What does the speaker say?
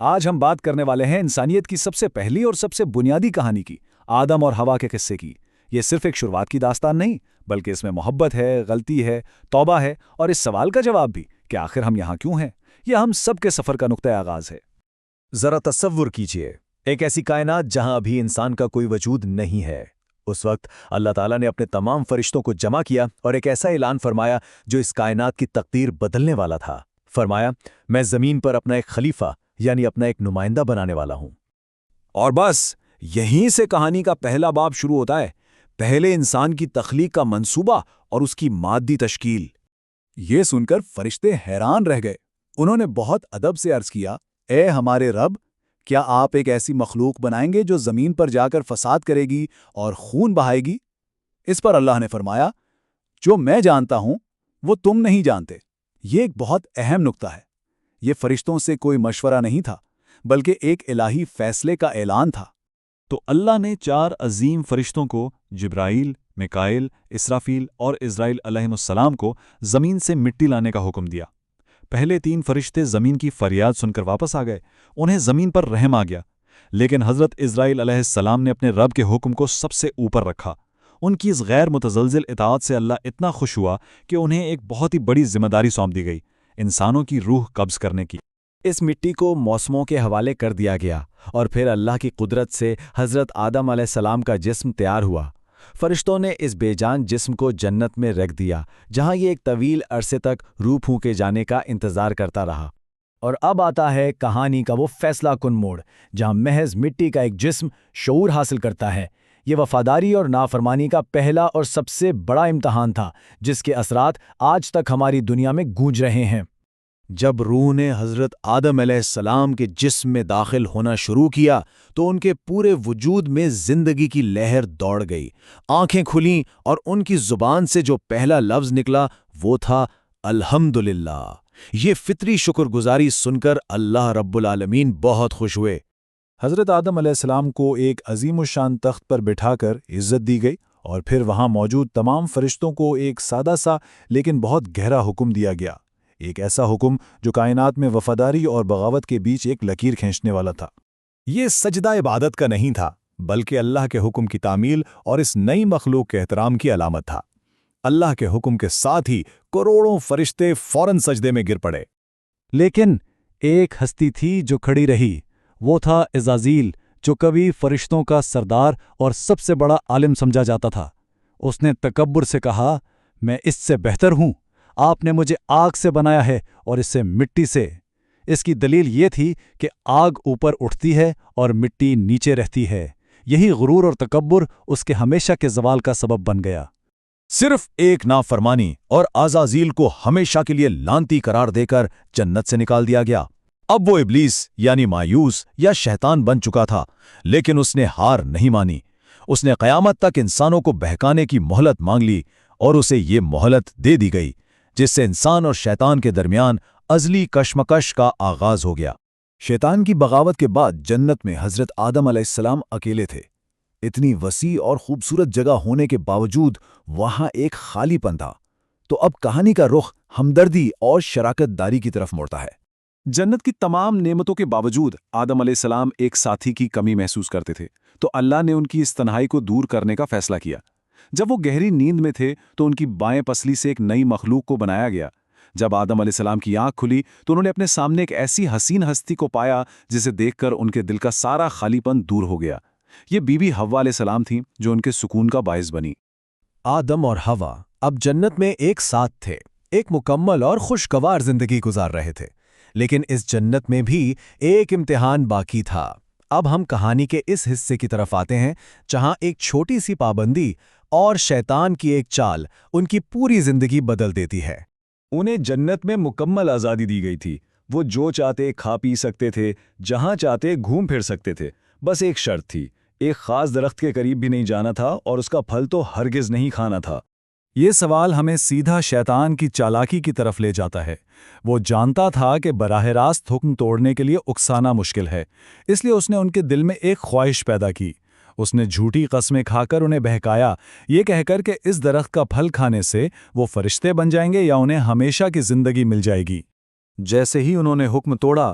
آج ہم بات کرنے والے ہیں انسانیت کی سب سے پہلی اور سب سے بنیادی کہانی کی، آدم اور ہوا کے قصے کی۔ یہ صرف ایک شروعات کی داستان نہیں، بلکہ اس میں محبت ہے، غلطی ہے، توبہ ہے، اور اس سوال کا جواب بھی کہ آخر ہم یہاں کیوں ہیں۔ یہ ہم سب کے سفر کا نقطۂ آغاز ہے۔ ذرا تصور کیجئے، ایک ایسی کائنات جہاں ابھی انسان کا کوئی وجود نہیں ہے۔ اس وقت اللہ تعالیٰ نے اپنے تمام فرشتوں کو جمع کیا اور ایک ایسا اعلان فرمایا جو اس کائنات کی تقدیر بدلنے والا تھا۔ فرمایا، میں زمین پر اپنا ایک خلیفہ یعنی اپنا ایک نمائندہ بنانے والا ہوں۔ اور بس یہیں سے کہانی کا پہلا باب شروع ہوتا ہے، پہلے انسان کی تخلیق کا منصوبہ اور اس کی مادی تشکیل۔ یہ سن کر فرشتے حیران رہ گئے۔ انہوں نے بہت ادب سے عرض کیا، اے ہمارے رب، کیا آپ ایک ایسی مخلوق بنائیں گے جو زمین پر جا کر فساد کرے گی اور خون بہائے گی؟ اس پر اللہ نے فرمایا، جو میں جانتا ہوں وہ تم نہیں جانتے۔ یہ ایک بہت اہم نقطہ ہے۔ یہ فرشتوں سے کوئی مشورہ نہیں تھا، بلکہ ایک الہی فیصلے کا اعلان تھا۔ تو اللہ نے 4 عظیم فرشتوں کو، جبرائیل، میکائیل، اسرافیل اور اسرائیل علیہم السلام کو زمین سے مٹی لانے کا حکم دیا۔ پہلے 3 فرشتے زمین کی فریاد سن کر واپس آ گئے، انہیں زمین پر رحم آ گیا۔ لیکن حضرت اسرائیل علیہ السلام نے اپنے رب کے حکم کو سب سے اوپر رکھا۔ ان کی اس غیر متزلزل اطاعت سے اللہ اتنا خوش ہوا کہ انہیں ایک بہت ہی بڑی ذمہ داری سونپ دی گئی، انسانوں کی روح قبض کرنے کی۔ اس مٹی کو موسموں کے حوالے کر دیا گیا اور پھر اللہ کی قدرت سے حضرت آدم علیہ السلام کا جسم تیار ہوا۔ فرشتوں نے اس بے جان جسم کو جنت میں رکھ دیا، جہاں یہ ایک طویل عرصے تک روح پھونکے جانے کا انتظار کرتا رہا۔ اور اب آتا ہے کہانی کا وہ فیصلہ کن موڑ، جہاں محض مٹی کا ایک جسم شعور حاصل کرتا ہے۔ یہ وفاداری اور نافرمانی کا پہلا اور سب سے بڑا امتحان تھا، جس کے اثرات آج تک ہماری دنیا میں گونج رہے ہیں۔ جب روح نے حضرت آدم علیہ السلام کے جسم میں داخل ہونا شروع کیا تو ان کے پورے وجود میں زندگی کی لہر دوڑ گئی۔ آنکھیں کھلیں اور ان کی زبان سے جو پہلا لفظ نکلا وہ تھا الحمدللہ۔ یہ فطری شکر گزاری سن کر اللہ رب العالمین بہت خوش ہوئے۔ حضرت آدم علیہ السلام کو ایک عظیم الشان تخت پر بٹھا کر عزت دی گئی، اور پھر وہاں موجود تمام فرشتوں کو ایک سادہ سا لیکن بہت گہرا حکم دیا گیا۔ ایک ایسا حکم جو کائنات میں وفاداری اور بغاوت کے بیچ ایک لکیر کھینچنے والا تھا۔ یہ سجدہ عبادت کا نہیں تھا، بلکہ اللہ کے حکم کی تعمیل اور اس نئی مخلوق کے احترام کی علامت تھا۔ اللہ کے حکم کے ساتھ ہی کروڑوں فرشتے فوراً سجدے میں گر پڑے۔ لیکن ایک ہستی تھی جو کھڑی رہی، وہ تھا عزازیل، جو کبھی فرشتوں کا سردار اور سب سے بڑا عالم سمجھا جاتا تھا۔ اس نے تکبر سے کہا، میں اس سے بہتر ہوں، آپ نے مجھے آگ سے بنایا ہے اور اس سے مٹی سے۔ اس کی دلیل یہ تھی کہ آگ اوپر اٹھتی ہے اور مٹی نیچے رہتی ہے۔ یہی غرور اور تکبر اس کے ہمیشہ کے زوال کا سبب بن گیا۔ صرف ایک نافرمانی اور عزازیل کو ہمیشہ کے لیے لعنتی قرار دے کر جنت سے نکال دیا گیا۔ اب وہ ابلیس یعنی مایوس یا شیطان بن چکا تھا، لیکن اس نے ہار نہیں مانی۔ اس نے قیامت تک انسانوں کو بہکانے کی مہلت مانگ لی، اور اسے یہ مہلت دے دی گئی، جس سے انسان اور شیطان کے درمیان ازلی کشمکش کا آغاز ہو گیا۔ شیطان کی بغاوت کے بعد جنت میں حضرت آدم علیہ السلام اکیلے تھے۔ اتنی وسیع اور خوبصورت جگہ ہونے کے باوجود وہاں ایک خالی پن تھا۔ تو اب کہانی کا رخ ہمدردی اور شراکت داری کی طرف موڑتا ہے۔ جنت کی تمام نعمتوں کے باوجود آدم علیہ السلام ایک ساتھی کی کمی محسوس کرتے تھے، تو اللہ نے ان کی اس تنہائی کو دور کرنے کا فیصلہ کیا۔ جب وہ گہری نیند میں تھے تو ان کی بائیں پسلی سے ایک نئی مخلوق کو بنایا گیا۔ جب آدم علیہ السلام کی آنکھ کھلی تو انہوں نے اپنے سامنے ایک ایسی حسین ہستی کو پایا جسے دیکھ کر ان کے دل کا سارا خالی پن دور ہو گیا۔ یہ بی بی حوا علیہ السلام تھیں جو ان کے سکون کا باعث بنی۔ آدم اور حوا اب جنت میں ایک ساتھ تھے، ایک مکمل اور خوشگوار زندگی گزار رہے تھے۔ لیکن اس جنت میں بھی ایک امتحان باقی تھا۔ اب ہم کہانی کے اس حصے کی طرف آتے ہیں جہاں ایک چھوٹی سی پابندی اور شیطان کی ایک چال ان کی پوری زندگی بدل دیتی ہے۔ انہیں جنت میں مکمل آزادی دی گئی تھی۔ وہ جو چاہتے کھا پی سکتے تھے، جہاں چاہتے گھوم پھر سکتے تھے۔ بس ایک شرط تھی، ایک خاص درخت کے قریب بھی نہیں جانا تھا اور اس کا پھل تو ہرگز نہیں کھانا تھا۔ یہ سوال ہمیں سیدھا شیطان کی چالاکی کی طرف لے جاتا ہے۔ وہ جانتا تھا کہ براہ راست حکم توڑنے کے لیے اکسانا مشکل ہے، اس لیے اس نے ان کے دل میں ایک خواہش پیدا کی۔ اس نے جھوٹی قسمیں کھا کر انہیں بہکایا، یہ کہہ کر کہ اس درخت کا پھل کھانے سے وہ فرشتے بن جائیں گے یا انہیں ہمیشہ کی زندگی مل جائے گی۔ جیسے ہی انہوں نے حکم توڑا،